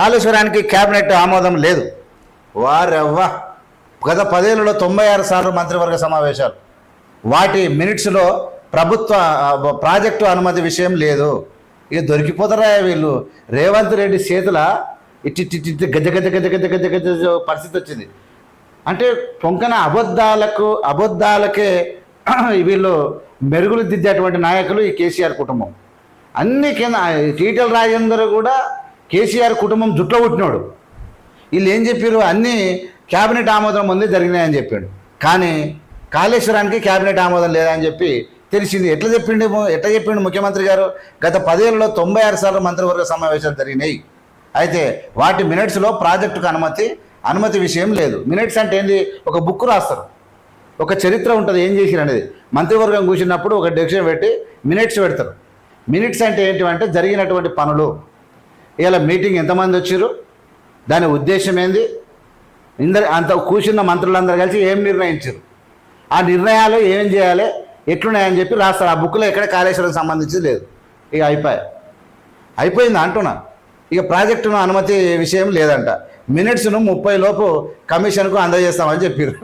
కాళేశ్వరానికి cabinet ఆమోదం లేదు. వారెవ్వ గత 10 ఏళ్లలో 96 సార్లు మంత్రివర్గ సమావేశాలు. వాటి మినిట్స్లో ప్రభుత్వ ప్రాజెక్టు అనుమతి విషయం లేదు. ఇక దొరికిపోతారా వీళ్ళు? రేవంత్ రెడ్డి చేతుల ఇట్టి గజ గజ గజ గజ గజ గజ పరిస్థితి వచ్చింది. అంటే పొంకన అబద్ధాలకే వీళ్ళు మెరుగులు దిద్దేటువంటి నాయకులు ఈ కేసీఆర్ కుటుంబం. అన్ని కింద ఈటెల రాజేందర్ కూడా కేసీఆర్ కుటుంబం జుట్లో పుట్టినోడు. వీళ్ళు ఏం చెప్పారు? అన్నీ క్యాబినెట్ ఆమోదం ముందే జరిగినాయని చెప్పాడు. కానీ కాళేశ్వరానికి క్యాబినెట్ ఆమోదం లేదని చెప్పి తెలిసింది. ఎట్లా చెప్పిండు ముఖ్యమంత్రి గారు? గత 10 ఏళ్లలో 96 సార్లు మంత్రివర్గ సమావేశాలు జరిగినాయి. అయితే వాటి మినిట్స్లో ప్రాజెక్టుకు అనుమతి విషయం లేదు. మినిట్స్ అంటే ఏంది? ఒక బుక్ రాస్తారు, ఒక చరిత్ర ఉంటుంది ఏం చేసిరు అనేది. మంత్రివర్గం కూర్చున్నప్పుడు ఒక డెసిషన్ పెట్టి మినిట్స్ పెడతారు. మినిట్స్ అంటే ఏంటివంటే జరిగినటువంటి పనులు. ఇలా మీటింగ్ ఎంతమంది వచ్చారు, దాని ఉద్దేశం ఏంది, అంత కూర్చున్న మంత్రులందరూ కలిసి ఏం నిర్ణయించారు, ఆ నిర్ణయాలు ఏం చేయాలి, ఎట్లున్నాయని చెప్పి రాస్తారు. ఆ బుక్లో ఎక్కడ కాళేశ్వరం సంబంధించి లేదు. ఇక అయిపోయింది అంటున్నా. ఇక ప్రాజెక్టును అనుమతి విషయం లేదంట. మినిట్స్ను 30 లోపు కమిషన్కు అందజేస్తామని చెప్పారు.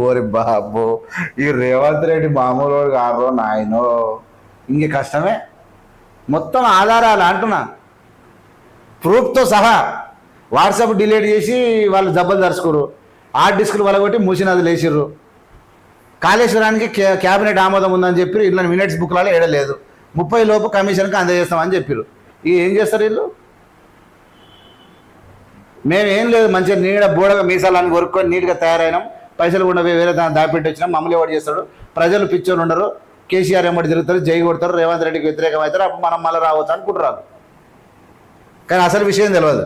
ఓరి బాబు, ఈ రేవంత్ రెడ్డి మామూలు కాదు నాయనో, ఇంక కష్టమే. మొత్తం ఆధారాలు అంటున్నా, ప్రూఫ్తో సహా. వాట్సాప్ డిలీట్ చేసి వాళ్ళు జబ్బలు దరుచుకోరు, హార్డ్ డిస్కులు వలగొట్టి మూసినది లేచిర్రు. కాళేశ్వరానికి క్యాబినెట్ ఆమోదం ఉందని చెప్పి ఇట్లా మినిట్స్ బుక్లలో ఏడలేదు. 30 లోపు కమిషన్కి అందజేస్తామని చెప్పారు. ఇక ఏం చేస్తారు వీళ్ళు? మేమేం లేదు, మంచిగా నీడ బూడగా మీసాలని కొరుక్కొని నీట్గా తయారైనాం, పైసలు కూడా వేరే దాన్ని దాపెట్టి వచ్చినాం, మమ్మల్ని ఎవరు చేస్తాడు, ప్రజలు పిచ్చోళ్ళు ఉండరు, కేసీఆర్ ఎమ్మడి తిరుగుతారు, జై కొడతారు, రేవంత్ రెడ్డికి వ్యతిరేకం అవుతారు, అప్పుడు మనం మళ్ళీ రావచ్చు అనుకుంటున్నారు. కానీ అసలు విషయం తెలియదు.